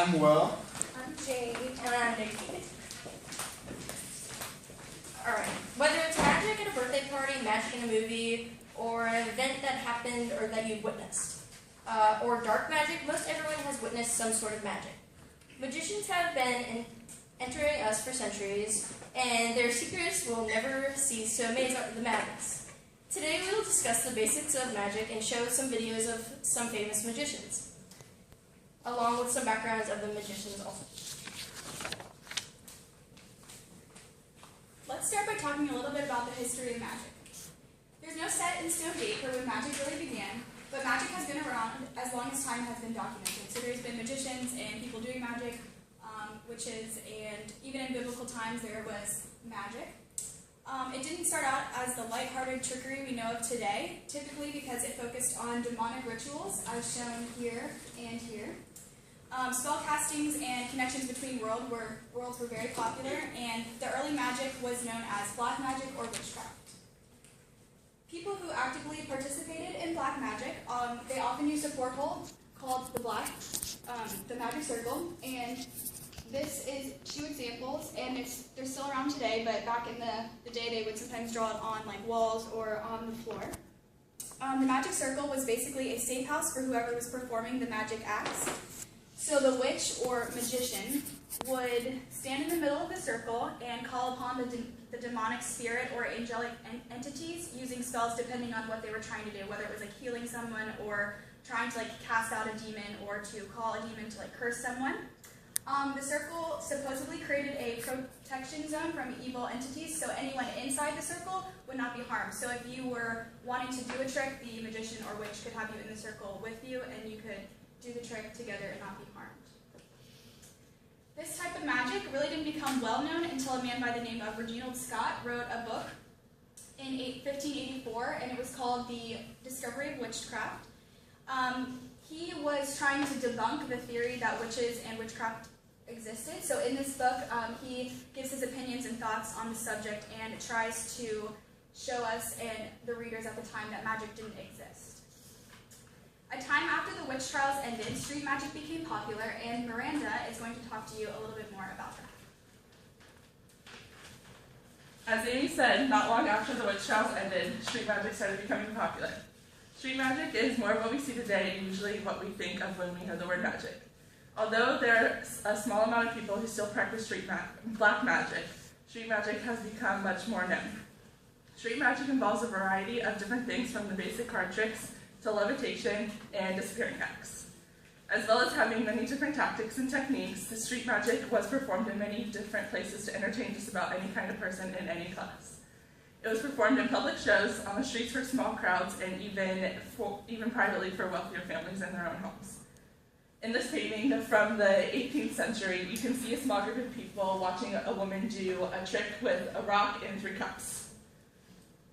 I'm Will. I'm Jade. And I'm Nikki. Alright, whether it's magic at a birthday party, magic in a movie, or an event that happened or that you've witnessed, or dark magic, most everyone has witnessed some sort of magic. Magicians have been entering us for centuries, and their secrets will never cease to amaze the madness. Today we will discuss the basics of magic and show some videos of some famous magicians, along with some backgrounds of the magicians also. Let's start by talking a little bit about the history of magic. There's no set in stone date for when magic really began, but magic has been around as long as time has been documented. So there's been magicians and people doing magic, and even in biblical times there was magic. It didn't start out as the lighthearted trickery we know of today, typically because it focused on demonic rituals, as shown here and here. Spell castings and connections between worlds were very popular, and the early magic was known as black magic or witchcraft. People who actively participated in black magic, they often used a porthole called the magic circle, and this is 2 examples, and they're still around today, but back in the day they would sometimes draw it on like walls or on the floor. The magic circle was basically a safe house for whoever was performing the magic acts. So the witch or magician would stand in the middle of the circle and call upon the demonic spirit or angelic entities using spells depending on what they were trying to do, whether it was like healing someone or trying to like cast out a demon or to call a demon to like curse someone. The circle supposedly created a protection zone from evil entities, so anyone inside the circle would not be harmed. So if you were wanting to do a trick, the magician or witch could have you in the circle with you, and you could do the trick together and not be harmed. This type of magic really didn't become well known until a man by the name of Reginald Scott wrote a book in 1584, and it was called The Discovery of Witchcraft. He was trying to debunk the theory that witches and witchcraft existed. So in this book, he gives his opinions and thoughts on the subject and tries to show us and the readers at the time that magic didn't exist. A time after the witch trials ended, street magic became popular, and Miranda is going to talk to you a little bit more about that. As Amy said, not long after the witch trials ended, street magic started becoming popular. Street magic is more of what we see today and usually what we think of when we hear the word magic. Although there are a small amount of people who still practice black magic, street magic has become much more known. Street magic involves a variety of different things, from the basic card tricks to levitation and disappearing acts. As well as having many different tactics and techniques, the street magic was performed in many different places to entertain just about any kind of person in any class. It was performed in public shows, on the streets for small crowds, and even privately for wealthier families in their own homes. In this painting from the 18th century, you can see a small group of people watching a woman do a trick with a rock and 3 cups.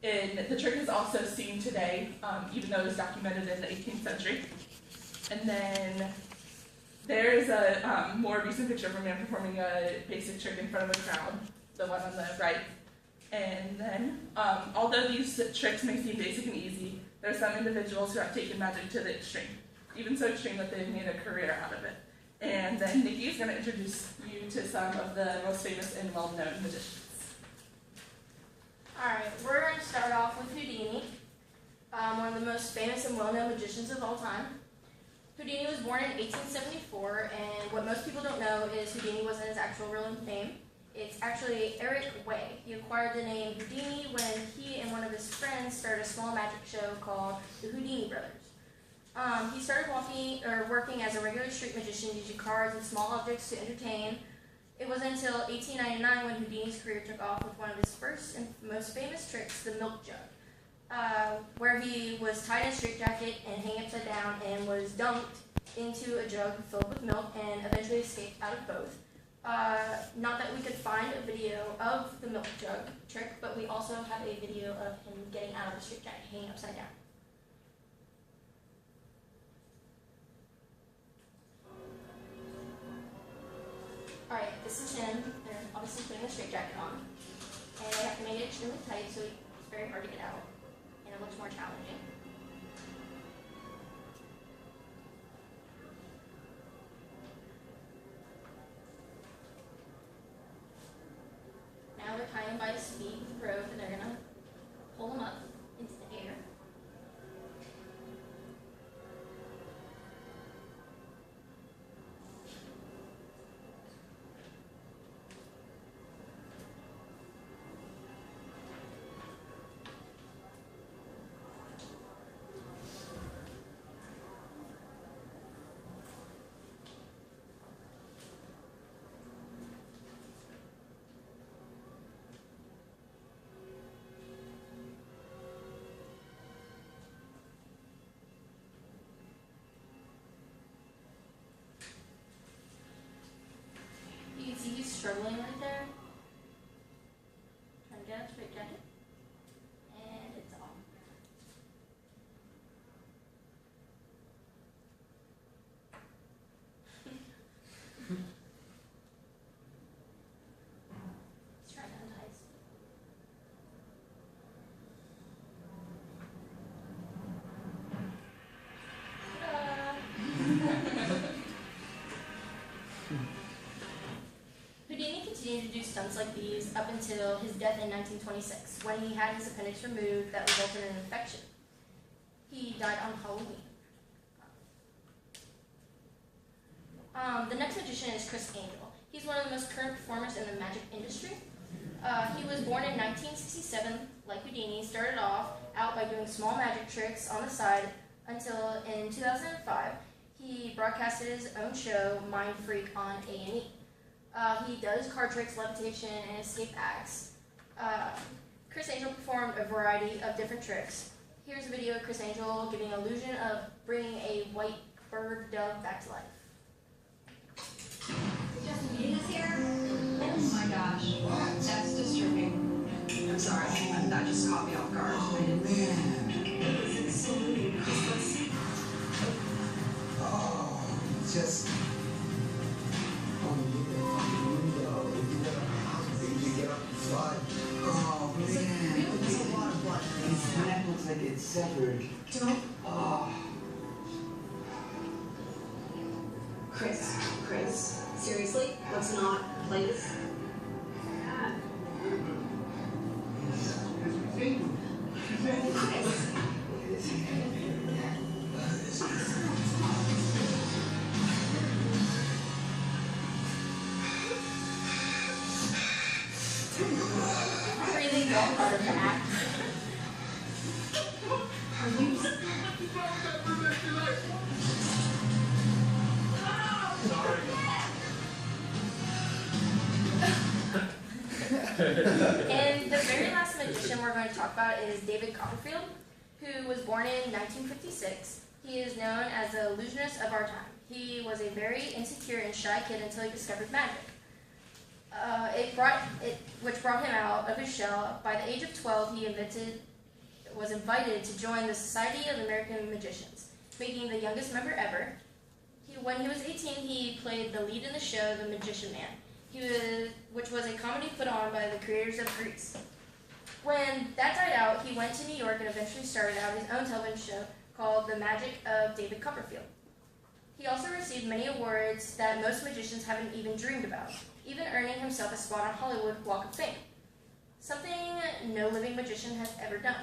The trick is also seen today, even though it was documented in the 18th century. And then there's a more recent picture of a man performing a basic trick in front of a crowd, the one on the right. And then, although these tricks may seem basic and easy, there are some individuals who have taken magic to the extreme, even so extreme that they've made a career out of it. And then Nikki is going to introduce you to some of the most famous and well-known magicians. Alright, we're going to start off with Houdini, one of the most famous and well-known magicians of all time. Houdini was born in 1874, and what most people don't know is Houdini wasn't his actual real name. It's actually Eric Way. He acquired the name Houdini when he and one of his friends started a small magic show called the Houdini Brothers. He started working as a regular street magician using cards and small objects to entertain. It wasn't until 1899 when Houdini's career took off with one of his first and most famous tricks, the milk jug, where he was tied in a straitjacket and hanging upside down and was dunked into a jug filled with milk and eventually escaped out of both. Not that we could find a video of the milk jug trick, but we also have a video of him getting out of the straitjacket hanging upside down. Alright, this is him. They're obviously putting a straitjacket on. And they have to make it extremely tight so it's very hard to get out. And it looks more challenging. struggling right there. Trying to get up straight jacket. And it's off. Let's try to untie his feet. Houdini continued to do stunts like these up until his death in 1926, when he had his appendix removed that resulted in an infection. He died on Halloween. The next magician is Criss Angel. He's one of the most current performers in the magic industry. He was born in 1967, like Houdini, started off out by doing small magic tricks on the side until in 2005, he broadcasted his own show, Mind Freak, on A&E. He does card tricks, levitation, and escape acts. Criss Angel performed a variety of different tricks. Here's a video of Criss Angel giving an illusion of bringing a white bird dove back to life. Justin Bieber is here? Oh my gosh. That's disturbing. I'm sorry. That just caught me off guard. I didn't just get up and fly. Oh man, It's a lot of blood. his neck looks like it's severed. Don't. Oh, Chris, seriously? Let's not play this. Chris. Breathing don't part of the act. Are you... And the very last magician we're going to talk about is David Copperfield, who was born in 1956. He is known as the illusionist of our time. He was a very insecure and shy kid until he discovered magic. Which brought him out of his shell. By the age of 12, he was invited to join the Society of American Magicians, making the youngest member ever. When he was 18, he played the lead in the show The Magician Man, which was a comedy put on by the creators of Grease. When that died out, he went to New York and eventually started out his own television show called The Magic of David Copperfield. He also received many awards that most magicians haven't even dreamed about, even earning himself a spot on Hollywood Walk of Fame, something no living magician has ever done.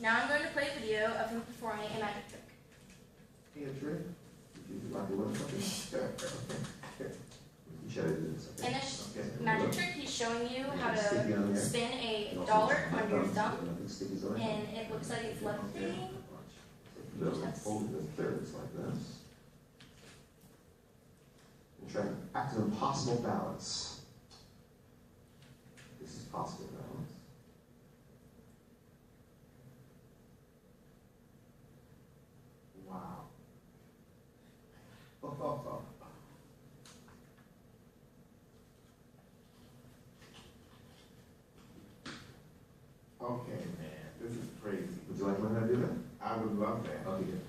Now I'm going to play a video of him performing a magic trick. Hey, a trick? Would you like to learn something? Okay. You show it this. In this Okay. magic trick, he's showing you how Sticky on to there. spin a And also dollar some on your thumbs, thumb, so nothing stickies on it. and it looks like it's levitating. So you just fold it in thirds like this. And try to act an impossible balance. This is possible balance. Wow. Okay, man, this is crazy. Would you like to learn how to do that? I would love that. Okay, good.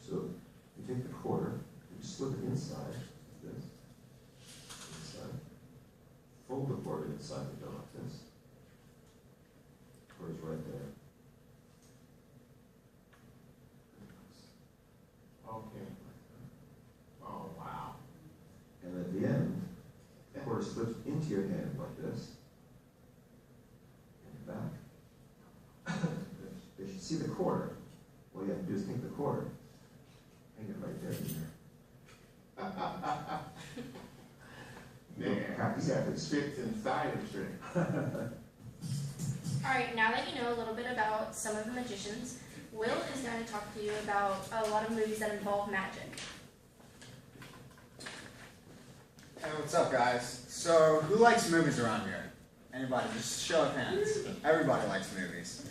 So you take the quarter, you slip it inside, like this, inside. Fold the quarter inside the dough like this. Quarter's right there. Okay. Oh, wow. And at the end, the quarter slips into your hand like this. And back. They should see the quarter. All you have to do is take the quarter, hang it right there in there. Man, Practice you got the ethics. tricks inside the trick. Alright, now that you know a little bit about some of the magicians, Will is going to talk to you about a lot of movies that involve magic. Hey, what's up, guys? So, who likes movies around here? Anybody? Just show of hands. Everybody likes movies.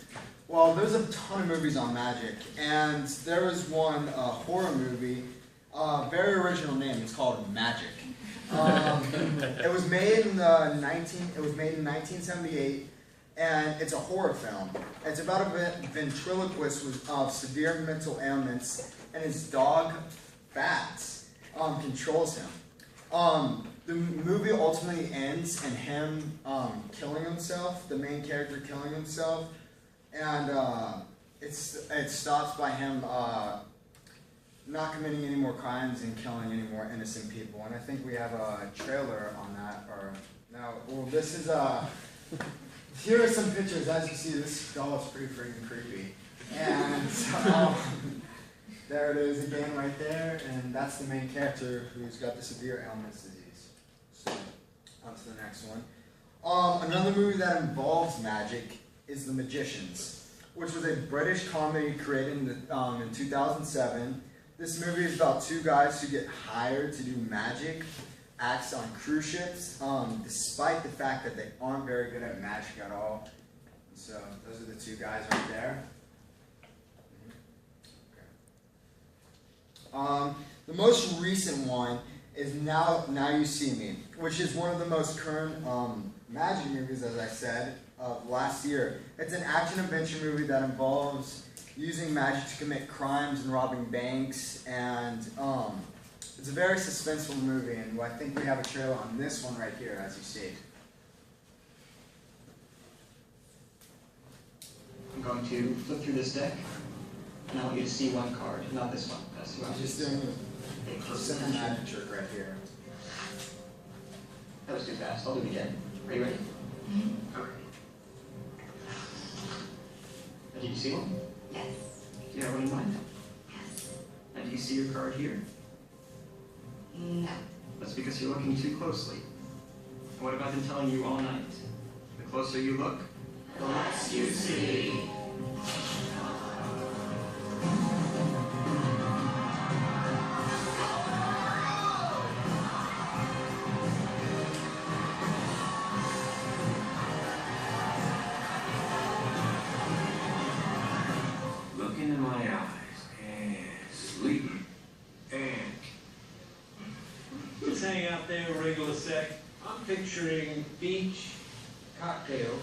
Well, there's a ton of movies on magic, and there was one horror movie, very original name. It's called Magic. It was made in 1978, and it's a horror film. It's about a ventriloquist of severe mental ailments, and his dog Bats controls him. The movie ultimately ends in him killing himself, the main character killing himself, and it stops by him not committing any more crimes and killing any more innocent people. And I think we have a trailer on that. Or no, well, this is here are some pictures. As you see, this doll is pretty freaking creepy. And there it is again, right there. And that's the main character who's got the severe ailments disease. So on to the next one. Another movie that involves magic is The Magicians, which was a British comedy created in 2007. This movie is about two guys who get hired to do magic acts on cruise ships, despite the fact that they aren't very good at magic at all. So those are the two guys right there. Okay. The most recent one is Now You See Me, which is one of the most current magic movies, as I said, of last year. It's an action-adventure movie that involves using magic to commit crimes and robbing banks, and it's a very suspenseful movie, and I think we have a trailer on this one right here, as you see. I'm going to flip through this deck, and I want you to see one card, not this one. That's who I'm just doing a simple magic trick right here. That was too fast. I'll do it again. Are you ready? Okay. Now, did you see one? Yes. Do you have one in mind? Yes. And do you see your card here? No. That's because you're looking too closely. And what have I been telling you all night? The closer you look, the less you see. Look into my eyes and sleep. And just hang out there a regular sec. I'm picturing beach, cocktails,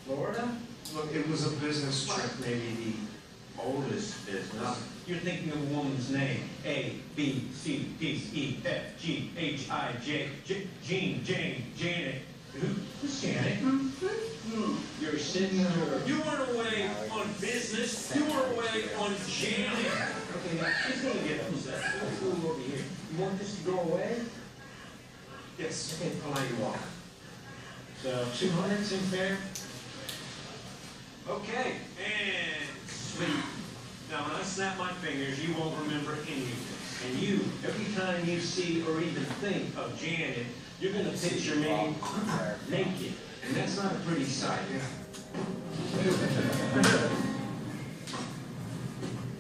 Florida. Look, it was a business trip, maybe the oldest business. You're thinking of a woman's name. A, B, C, D, E, F, G, H, I, J, Jean, Jane, Janet. Who's Janet? You're sitting there. You weren't away on business. You were away on Janet. Okay, now she's gonna get upset. Let's go over here. You want this to go away? Yes, okay, I'll let you walk. So 200 seem fair? Okay, and sleep. Now when I snap my fingers, you won't remember any of this. And you, every time you see or even think of Janet, you're gonna picture me naked. And that's not a pretty sight.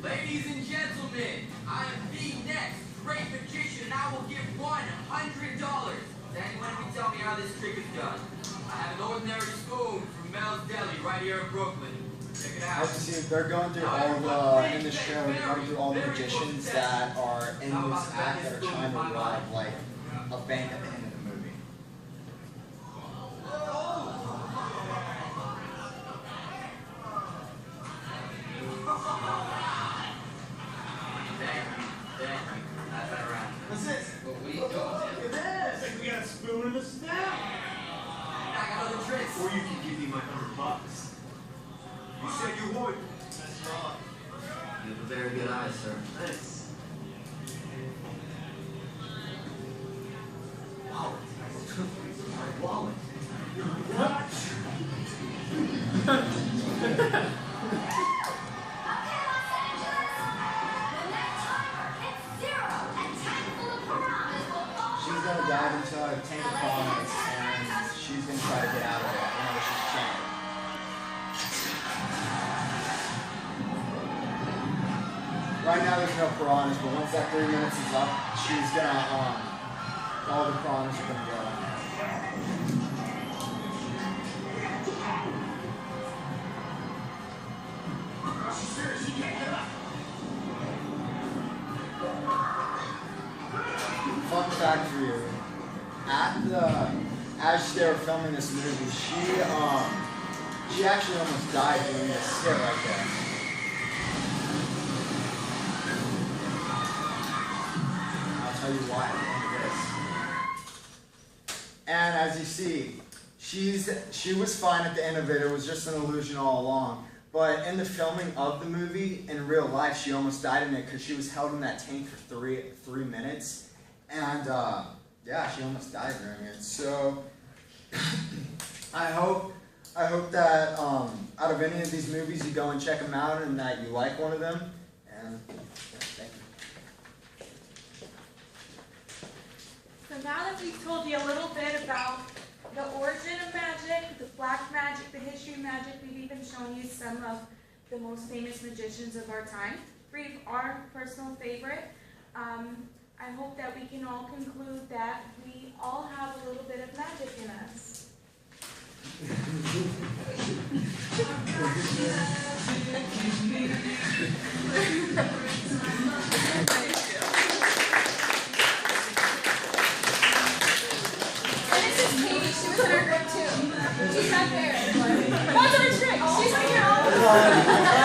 Ladies and gentlemen, I am the next great magician, and I will give $100. Does anyone can tell me how this trick is done? I have an ordinary spoon from Mel's Deli right here in Brooklyn. Check it out. As you see, they're going through all the, in this trailer, they're going through all the magicians that are in this act that are trying to rob, like, a bank at the end of the movie. What's this? What we got? Look at this! We got a spoon and a snap! I got other tricks. Or you can give me my $100. You said you would. That's wrong. You have a very good eye, sir. Thanks. Wallet. My wallet. What? She's gonna dive into a tank of piranhas, and she's gonna try to get out of it. Remember, she's chained. Right now, there's no piranhas, but once that 3 minutes is up, she's gonna, all the piranhas are gonna go. Fun fact for you. as they were filming this movie, she actually almost died doing this skit right there. I'll tell you why at the end of this. And as you see, she was fine at the end of it. It was just an illusion all along. But in the filming of the movie, in real life, she almost died in it because she was held in that tank for three minutes. And yeah, she almost died during it. So I hope that out of any of these movies, you go and check them out and that you like one of them. And yeah, thank you. So now that we've told you a little bit about the origin of magic, the black magic, the history of magic, we've even shown you some of the most famous magicians of our time, 3 of our personal favorite. I hope that we can all conclude that we all have a little bit of magic in us. And this is Katie. She was in our group too. She's not there. What's our trick? She's right here all the time.